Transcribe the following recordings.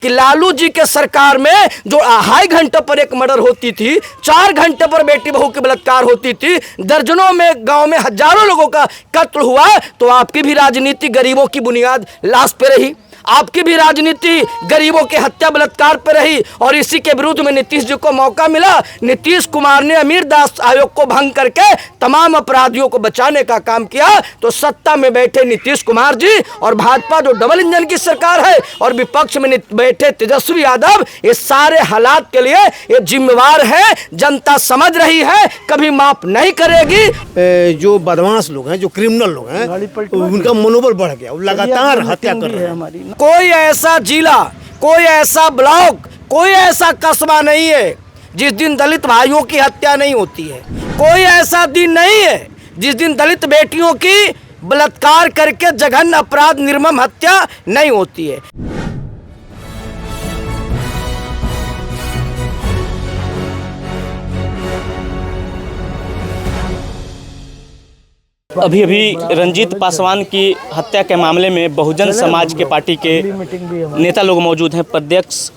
कि लालू जी के सरकार में जो 2.5 घंटे पर एक मर्डर होती थी, 4 घंटे पर बेटी बहू की बलात्कार होती थी, दर्जनों में गांव में हजारों लोगों का कत्ल हुआ, तो आपकी भी राजनीति गरीबों की बुनियाद लाश पे रही, आपकी भी राजनीति गरीबों के हत्या बलात्कार पर रही। और इसी के विरुद्ध में नीतीश जी को मौका मिला। नीतीश कुमार ने अमीरदास आयोग को भंग करके तमाम अपराधियों को बचाने का काम किया। तो सत्ता में बैठे नीतीश कुमार जी और भाजपा जो डबल इंजन की सरकार है और विपक्ष में बैठे तेजस्वी यादव, ये सारे हालात के लिए ये जिम्मेवार है। जनता समझ रही है, कभी माफ नहीं करेगी। जो बदमाश लोग हैं, जो क्रिमिनल लोग हैं, उनका मनोबल बढ़ गया, लगातार हत्या कर रहे हैं। कोई ऐसा जिला, कोई ऐसा ब्लॉक, कोई ऐसा कस्बा नहीं है जिस दिन दलित भाइयों की हत्या नहीं होती है। कोई ऐसा दिन नहीं है जिस दिन दलित बेटियों की बलात्कार करके जघन्य अपराध, निर्मम हत्या नहीं होती है। अभी रंजीत पासवान की हत्या के मामले में बहुजन समाज के पार्टी के नेता लोग मौजूद हैं, प्रदेश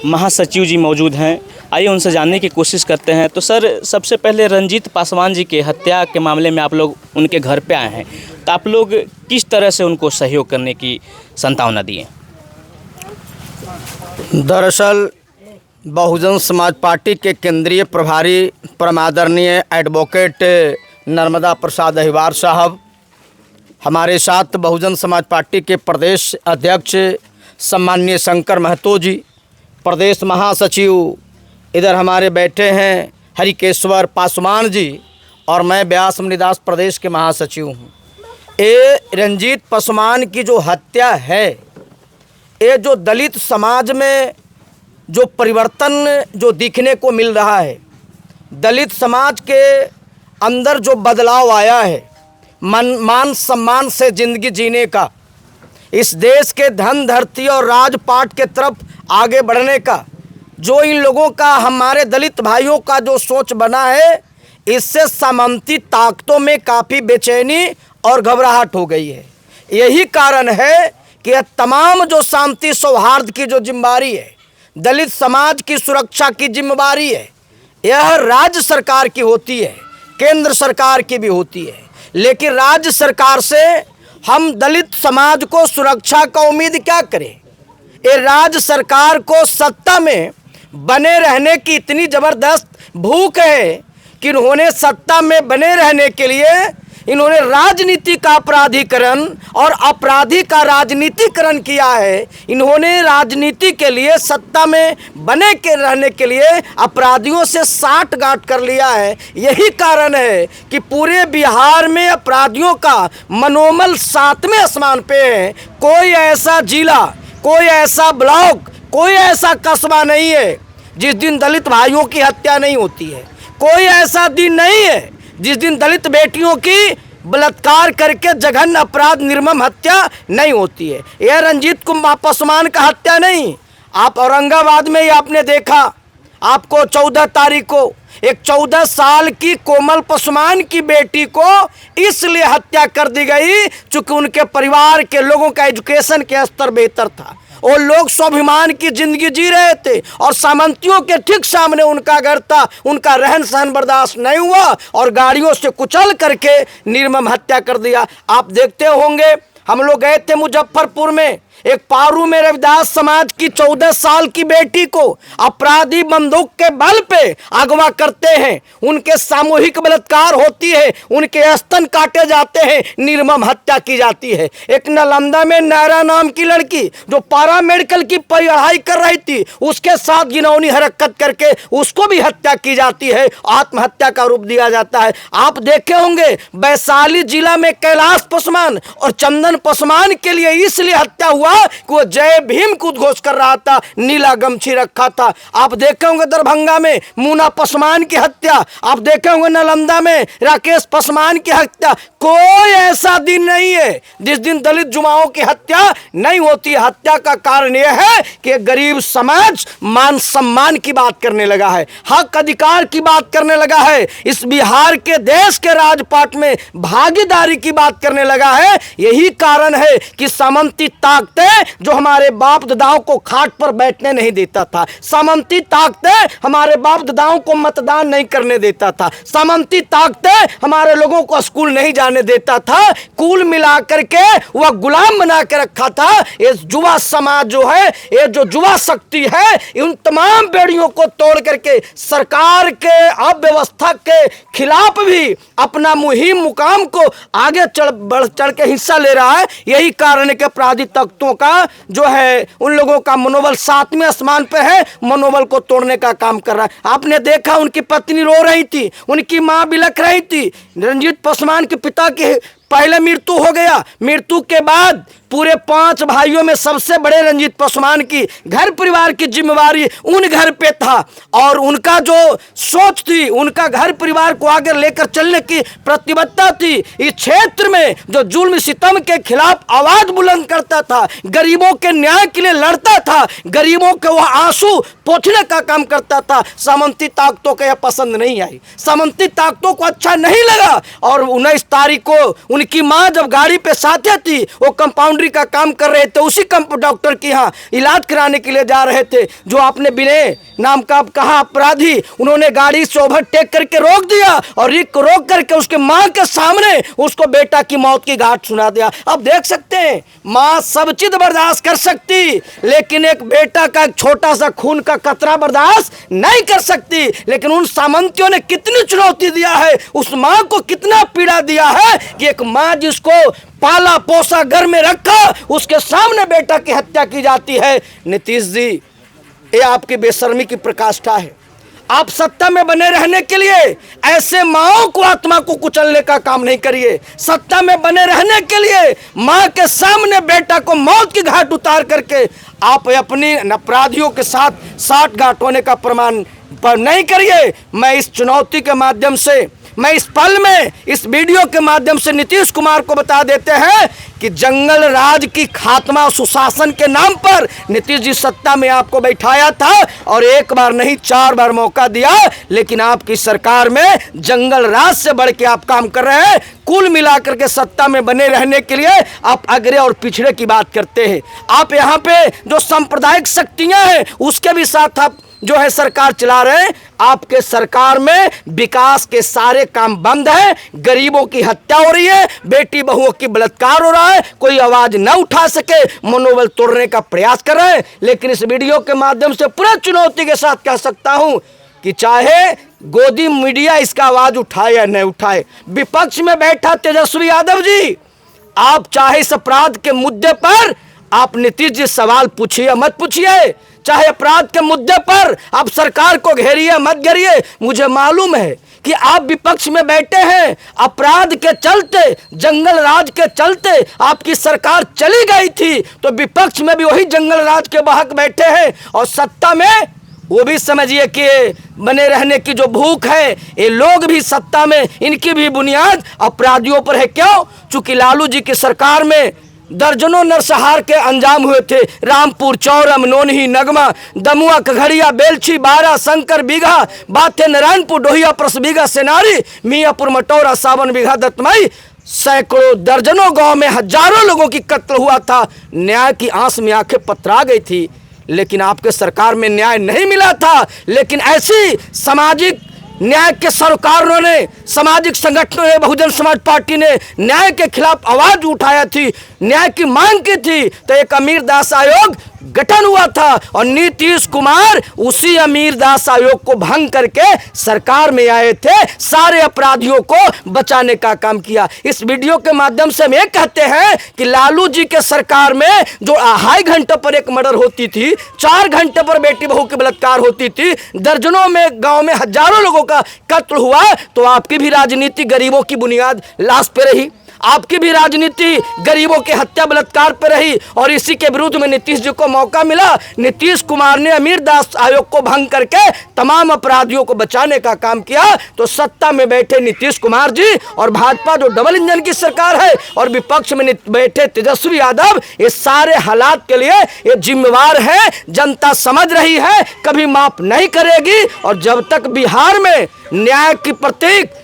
महासचिव जी मौजूद हैं। आइए उनसे जानने की कोशिश करते हैं। तो सर, सबसे पहले रंजीत पासवान जी के हत्या के मामले में आप लोग उनके घर पे आए हैं, तो आप लोग किस तरह से उनको सहयोग करने की संभावना दिए? दरअसल बहुजन समाज पार्टी के केंद्रीय प्रभारी परमादरणीय एडवोकेट नर्मदा प्रसाद अहिवार साहब, हमारे साथ बहुजन समाज पार्टी के प्रदेश अध्यक्ष सम्माननीय शंकर महतो जी, प्रदेश महासचिव इधर हमारे बैठे हैं हरिकेश्वर पासवान जी, और मैं व्यास मणिदास प्रदेश के महासचिव हूँ। ये रंजीत पासवान की जो हत्या है, ये जो दलित समाज में जो परिवर्तन जो दिखने को मिल रहा है, दलित समाज के अंदर जो बदलाव आया है, मान सम्मान से ज़िंदगी जीने का, इस देश के धन धरती और राजपाट के तरफ आगे बढ़ने का, जो इन लोगों का, हमारे दलित भाइयों का जो सोच बना है, इससे सामंती ताकतों में काफ़ी बेचैनी और घबराहट हो गई है। यही कारण है कि यह तमाम जो शांति सौहार्द की जो जिम्मेदारी है, दलित समाज की सुरक्षा की जिम्मेदारी है, यह राज्य सरकार की होती है, केंद्र सरकार की भी होती है। लेकिन राज्य सरकार से हम दलित समाज को सुरक्षा का उम्मीद क्या करें? ये राज्य सरकार को सत्ता में बने रहने की इतनी ज़बरदस्त भूख है कि इन्होंने सत्ता में बने रहने के लिए इन्होंने राजनीति का अपराधीकरण और अपराधी का राजनीतिकरण किया है। इन्होंने राजनीति के लिए, सत्ता में बने के रहने के लिए अपराधियों से साठगांठ कर लिया है। यही कारण है कि पूरे बिहार में अपराधियों का मनोबल 7वें आसमान पे है। कोई ऐसा जिला, कोई ऐसा ब्लॉक, कोई ऐसा कस्बा नहीं है जिस दिन दलित भाइयों की हत्या नहीं होती है। कोई ऐसा दिन नहीं है जिस दिन दलित बेटियों की बलात्कार करके जघन्य अपराध, निर्मम हत्या नहीं होती है। यह रंजीत कुमार पासवान का हत्या नहीं। आप औरंगाबाद में ही आपने देखा, आपको 14 तारीख को एक 14 साल की कोमल पासवान की बेटी को इसलिए हत्या कर दी गई चूँकि उनके परिवार के लोगों का एजुकेशन के स्तर बेहतर था। वो लोग स्वाभिमान की जिंदगी जी रहे थे और सामंतियों के ठीक सामने उनका घर था। उनका रहन सहन बर्दाश्त नहीं हुआ और गाड़ियों से कुचल करके निर्मम हत्या कर दिया। आप देखते होंगे, हम लोग गए थे मुजफ्फरपुर में, एक पारू में रविदास समाज की 14 साल की बेटी को अपराधी बंदूक के बल पे अगवा करते हैं, उनके सामूहिक बलात्कार होती है, उनके स्तन काटे जाते हैं, निर्मम हत्या की जाती है। एक नालंदा में नायरा नाम की लड़की जो पैरा मेडिकल की पढ़ाई कर रही थी, उसके साथ घिनौनी हरकत करके उसको भी हत्या की जाती है, आत्महत्या का रूप दिया जाता है। आप देखे होंगे वैशाली जिला में कैलाश पासवान और चंदन पासवान के लिए इसलिए हत्या हुआ कि वो जय भीम को उद्घोष कर रहा था, नीला गमछी रखा था। आप देखे होंगे दरभंगा में मुन्ना पासवान की हत्या, आप देखे होंगे नालंदा में राकेश पासवान की हत्या। कोई ऐसा दिन नहीं है जिस दिन दलित जुबाओं की हत्या नहीं होती। हत्या का कारण यह है कि गरीब समाज मान सम्मान की बात करने लगा है, हक अधिकार की बात करने लगा है, इस बिहार के देश के राजपाट में भागीदारी की बात करने लगा है। यही कारण है कि सामंती ताकतें जो हमारे बाप दादाओं को खाट पर बैठने नहीं देता था, सामंती ताकतें हमारे बाप दादाओं को मतदान नहीं करने देता था, सामंती ताकतें हमारे लोगों को स्कूल नहीं जाने देता था, कुल मिलाकर के वह गुलाम बना के रखा था। ये युवा समाज जो है, ये जो युवा शक्ति है, उन तमाम बेड़ियों को तोड़ करके सरकार के अव्यवस्था के खिलाफ भी अपना मुहिम मुकाम को आगे बढ़ चढ़ के हिस्सा ले रहा है। यही कारण है कि अपराधी तख्तों का जो है उन लोगों का मनोबल 7वें आसमान पे है, मनोबल को तोड़ने का काम कर रहा है। आपने देखा उनकी पत्नी रो रही थी, उनकी मां बिलख रही थी। रंजीत पासवान के पिता के पहले मृत्यु हो गया, मृत्यु के बाद पूरे 5 भाइयों में सबसे बड़े रंजीत पासवान की घर परिवार की जिम्मेवारी उन घर पे था और उनका जो सोच थी, उनका घर परिवार को आगे लेकर चलने की प्रतिबद्धता थी। इस क्षेत्र में जो जुल्म सितम के खिलाफ आवाज बुलंद करता था, गरीबों के न्याय के लिए लड़ता था, गरीबों के वह आंसू पोंछने का काम करता था। सामंती ताकतों को यह पसंद नहीं आई, सामंती ताकतों को अच्छा नहीं लगा और 19 तारीख को उनकी मां जब गाड़ी पे साथे थी, वो कंपाउंडरी का काम कर रहे थे, उसी डॉक्टर के यहाँ इलाज कराने के लिए जा रहे थे। जो आपने विनय नाम का कहा अपराधी, उन्होंने गाड़ी से ओवरटेक करके रोक दिया और रोक करके उसके मां के सामने उसको बेटा की मौत की घाट सुना दिया। अब देख सकते हैं मां सब चीज बर्दाश्त कर सकती, लेकिन एक बेटा का एक छोटा सा खून का कतरा बर्दाश्त नहीं कर सकती। लेकिन उन सामंतियों ने कितनी चुनौती दिया है, उस मां को कितना पीड़ा दिया है कि एक मां जिसको पाला पोसा घर में रखा, उसके सामने बेटा की हत्या की जाती है। नीतीश जी, ये आपकी बेशर्मी की प्रकाष्ठा है। आप सत्ता में बने रहने के लिए ऐसे माओं को, आत्मा को कुचलने का काम नहीं करिए। सत्ता में बने रहने के लिए मां के सामने बेटा को मौत की घाट उतार करके आप अपनी अपराधियों के साथ साठ घाट होने का प्रमाण नहीं करिए। मैं इस चुनौती के माध्यम से, मैं इस पल में इस वीडियो के माध्यम से नीतीश कुमार को बता देते हैं कि जंगल राज की खात्मा सुशासन के नाम पर नीतीश जी सत्ता में आपको बैठाया था और एक बार नहीं 4 बार मौका दिया, लेकिन आपकी सरकार में जंगल राज से बढ़ के आप काम कर रहे हैं। कुल मिलाकर के सत्ता में बने रहने के लिए आप अगड़े और पिछड़े की बात करते हैं। आप यहाँ पे जो सांप्रदायिक शक्तियां हैं उसके भी साथ आप जो है सरकार चला रहे हैं। आपके सरकार में विकास के सारे काम बंद है, गरीबों की हत्या हो रही है, बेटी बहुओं की बलात्कार हो रहा है, कोई आवाज न उठा सके, मनोबल तोड़ने का प्रयास कर रहे हैं। लेकिन इस वीडियो के माध्यम से पूरा चुनौती के साथ कह सकता हूं कि चाहे गोदी मीडिया इसका आवाज उठाए या न उठाए, विपक्ष में बैठा तेजस्वी यादव जी, आप चाहे इस अपराध के मुद्दे पर आप नीतीश जी सवाल पूछिए मत पूछिए, चाहे अपराध के मुद्दे पर आप सरकार को घेरिए मत घेरिए। मुझे मालूम है कि आप विपक्ष में बैठे हैं, अपराध के चलते, जंगल राज के चलते आपकी सरकार चली गई थी, तो विपक्ष में भी वही जंगल राज के बहक बैठे हैं और सत्ता में वो भी समझिए कि बने रहने की जो भूख है, ये लोग भी सत्ता में, इनकी भी बुनियाद अपराधियों पर है। क्यों? चूंकि लालू जी की सरकार में दर्जनों नरसंहार के अंजाम हुए थे। रामपुर, चौरम, नोनही, नगमा, दमुआ, कघड़िया, बेलछी, बारा, शंकर बीघा, बाथे, नारायणपुर, डोहिया, परसबीघा, सेनारी, मियापुर, मटौरा, सावन बीघा, दत्तमई, सैकड़ों दर्जनों गांव में हजारों लोगों की कत्ल हुआ था। न्याय की आंस में आंखें पतरा गई थी, लेकिन आपके सरकार में न्याय नहीं मिला था। लेकिन ऐसी सामाजिक न्याय के सरकारों ने, सामाजिक संगठनों ने, बहुजन समाज पार्टी ने न्याय के खिलाफ आवाज उठाया थी, न्याय की मांग की थी, तो एक अमीर दास आयोग गठन हुआ था और नीतीश कुमार उसी अमीर दास आयोग को भंग करके सरकार में आए थे, सारे अपराधियों को बचाने का काम किया। इस वीडियो के माध्यम से हम ये कहते हैं कि लालू जी के सरकार में जो 2.5 घंटे पर एक मर्डर होती थी, 4 घंटे पर बेटी बहू की बलात्कार होती थी, दर्जनों में गांव में हजारों लोगों का कत्ल हुआ, तो आपकी भी राजनीति गरीबों की बुनियाद लाश पे रही। आपकी भी राजनीति गरीबों के हत्या बलात्कार पर रही और इसी के विरुद्ध में नीतीश जी को मौका मिला। नीतीश कुमार ने अमीरदास आयोग को भंग करके तमाम अपराधियों को बचाने का काम किया। तो सत्ता में बैठे नीतीश कुमार जी और भाजपा जो डबल इंजन की सरकार है और विपक्ष में बैठे तेजस्वी यादव, ये सारे हालात के लिए ये जिम्मेवार है। जनता समझ रही है, कभी माफ नहीं करेगी। और जब तक बिहार में न्याय की प्रतीक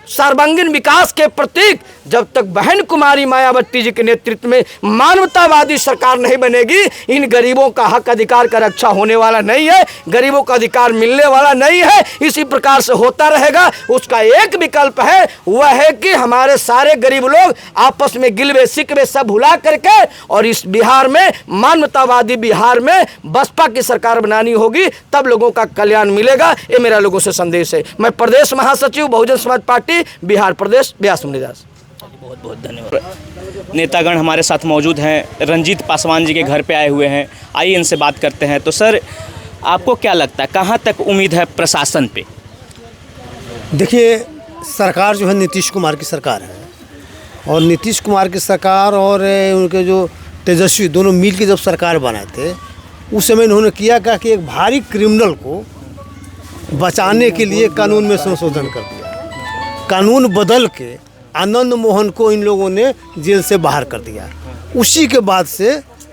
सर्वांगीण विकास के प्रतीक जब तक बहन कुमारी मायावती जी के नेतृत्व में मानवतावादी सरकार नहीं बनेगी, इन गरीबों का हक अधिकार का रक्षा होने वाला नहीं है, गरीबों का अधिकार मिलने वाला नहीं है। इसी प्रकार से होता रहेगा। उसका एक विकल्प है, वह है कि हमारे सारे गरीब लोग आपस में गिलवे शिकवे सब भुला करके और इस बिहार में मानवतावादी बिहार में बसपा की सरकार बनानी होगी, तब लोगों का कल्याण मिलेगा। ये मेरा लोगों से संदेश है। मैं प्रदेश महासचिव बहुजन समाज पार्टी बिहार प्रदेश व्यास मुनिदास। बहुत बहुत धन्यवाद। नेतागण हमारे साथ मौजूद हैं, रंजीत पासवान जी के घर पे आए हुए हैं। आइए इनसे बात करते हैं। तो सर, आपको क्या लगता है कहाँ तक उम्मीद है प्रशासन पे? देखिए, सरकार जो है नीतीश कुमार की सरकार है और नीतीश कुमार की सरकार और उनके जो तेजस्वी दोनों मिल के जब सरकार बनाए थे, उस समय इन्होंने किया क्या कि एक भारी क्रिमिनल को बचाने के लिए कानून में संशोधन कर दिया। कानून बदल के आनंद मोहन को इन लोगों ने जेल से बाहर कर दिया। उसी के बाद से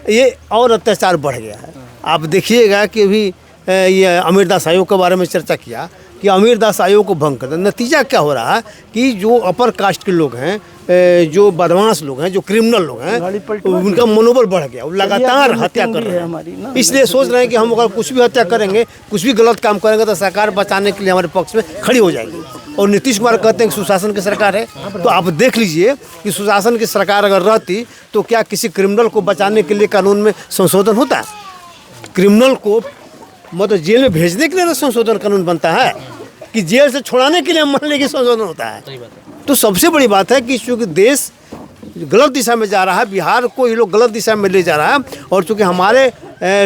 ये और अत्याचार बढ़ गया है। आप देखिएगा कि अभी ये अमीरदास आयोग के बारे में चर्चा किया कि अमीरदास आयोग को भंग कर दिया। नतीजा क्या हो रहा है कि जो अपर कास्ट के लोग हैं, जो बदमाश लोग हैं, जो क्रिमिनल लोग हैं, उनका मनोबल बढ़ गया। वो लगातार हत्या कर रहे हैं। इसलिए सोच रहे हैं कि हम अगर कुछ भी हत्या करेंगे, कुछ भी गलत काम करेंगे तो सरकार बचाने के लिए हमारे पक्ष में खड़ी हो जाएगी। और नीतीश कुमार कहते हैं कि सुशासन की सरकार है, तो आप देख लीजिए कि सुशासन की सरकार अगर रहती तो क्या किसी क्रिमिनल को बचाने के लिए कानून में संशोधन होता? क्रिमिनल को मतलब जेल में भेजने के लिए संशोधन कानून बनता है कि जेल से छुड़ाने के लिए मानने की संशोधन होता है। तो सबसे बड़ी बात है कि चूँकि देश गलत दिशा में जा रहा है, बिहार को ये लोग गलत दिशा में ले जा रहा है और चूँकि हमारे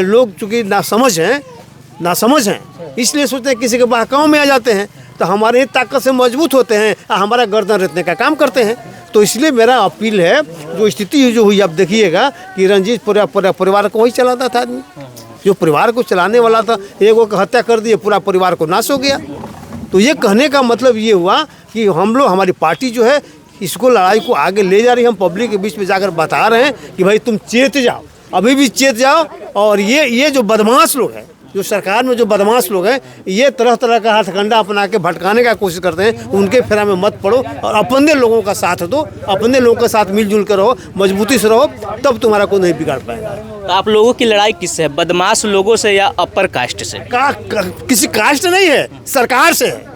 लोग चूँकि नासमझ हैं, इसलिए सोचते हैं किसी के बहकाव में आ जाते हैं तो हमारे ही ताकत से मजबूत होते हैं, हमारा गर्दन रखने का काम करते हैं। तो इसलिए मेरा अपील है, जो स्थिति जो हुई आप देखिएगा कि रंजीत परिवार को वही चलाता था आदमी, जो परिवार को चलाने वाला था, एक को हत्या कर दिए, पूरा परिवार को नाश हो गया। तो ये कहने का मतलब ये हुआ कि हम लोग, हमारी पार्टी जो है इसको लड़ाई को आगे ले जा रही है। हम पब्लिक के बीच में जाकर बता रहे हैं कि भाई तुम चेत जाओ, अभी भी चेत जाओ। और ये जो बदमाश लोग हैं, जो सरकार में जो बदमाश लोग हैं, ये तरह तरह का हथकंडा अपना के भटकाने का कोशिश करते हैं। उनके फेरा में मत पड़ो और अपने लोगों का साथ दो, अपने लोगों के साथ मिलजुल कर रहो, मजबूती से रहो, तब तुम्हारा कोई नहीं बिगाड़ पाएगा। तो आप लोगों की लड़ाई किससे है, बदमाश लोगों से या अपर कास्ट से? किसी कास्ट नहीं है, सरकार से है।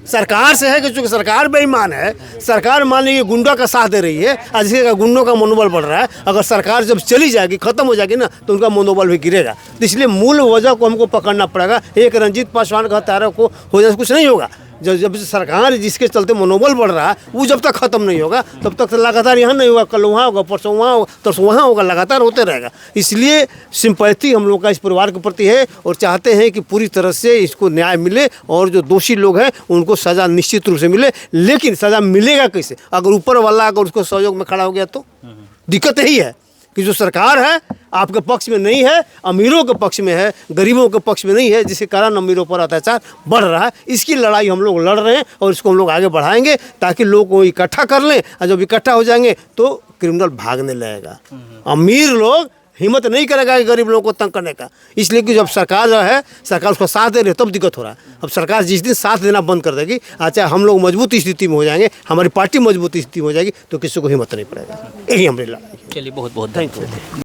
सरकार से है कि चूँकि सरकार बेईमान है, सरकार मान लीजिए गुंडा का साथ दे रही है, आज गुंडों का मनोबल बढ़ रहा है। अगर सरकार जब चली जाएगी, खत्म हो जाएगी ना, तो उनका मनोबल भी गिरेगा। तो इसलिए मूल वजह को हमको पकड़ना पड़ेगा। एक रंजीत पासवान का हत्यारा को हो जाए कुछ नहीं होगा। जब सरकार जिसके चलते मनोबल बढ़ रहा है, वो जब तक खत्म नहीं होगा तब तक तो लगातार यहाँ नहीं होगा, कल वहाँ होगा, परसों वहाँ होगा, तरसों वहाँ होगा, लगातार होते रहेगा। इसलिए सिंपैथी हम लोग का इस परिवार के प्रति है और चाहते हैं कि पूरी तरह से इसको न्याय मिले और जो दोषी लोग हैं उनको सज़ा निश्चित रूप से मिले। लेकिन सज़ा मिलेगा कैसे? अगर ऊपर वाला अगर उसको सहयोग में खड़ा हो गया तो दिक्कत यही है कि जो सरकार है आपके पक्ष में नहीं है, अमीरों के पक्ष में है, गरीबों के पक्ष में नहीं है, जिसके कारण अमीरों पर अत्याचार बढ़ रहा है। इसकी लड़ाई हम लोग लड़ रहे हैं और इसको हम लोग आगे बढ़ाएंगे ताकि लोग को इकट्ठा कर लें। और जब इकट्ठा हो जाएंगे तो क्रिमिनल भागने लगेगा। अमीर लोग हिम्मत नहीं करेगा कि गरीब लोगों को तंग करने का। इसलिए कि जब सरकार जो है, सरकार उसका साथ दे रही है, तब दिक्कत हो रहा है। अब सरकार जिस दिन साथ देना बंद कर देगी, अच्छा हम लोग मजबूत स्थिति में हो जाएंगे, हमारी पार्टी मजबूत स्थिति में हो जाएगी, तो किसी को हिम्मत नहीं पड़ेगा। यही हमारी लड़ाई है। चलिए, बहुत बहुत थैंक यू।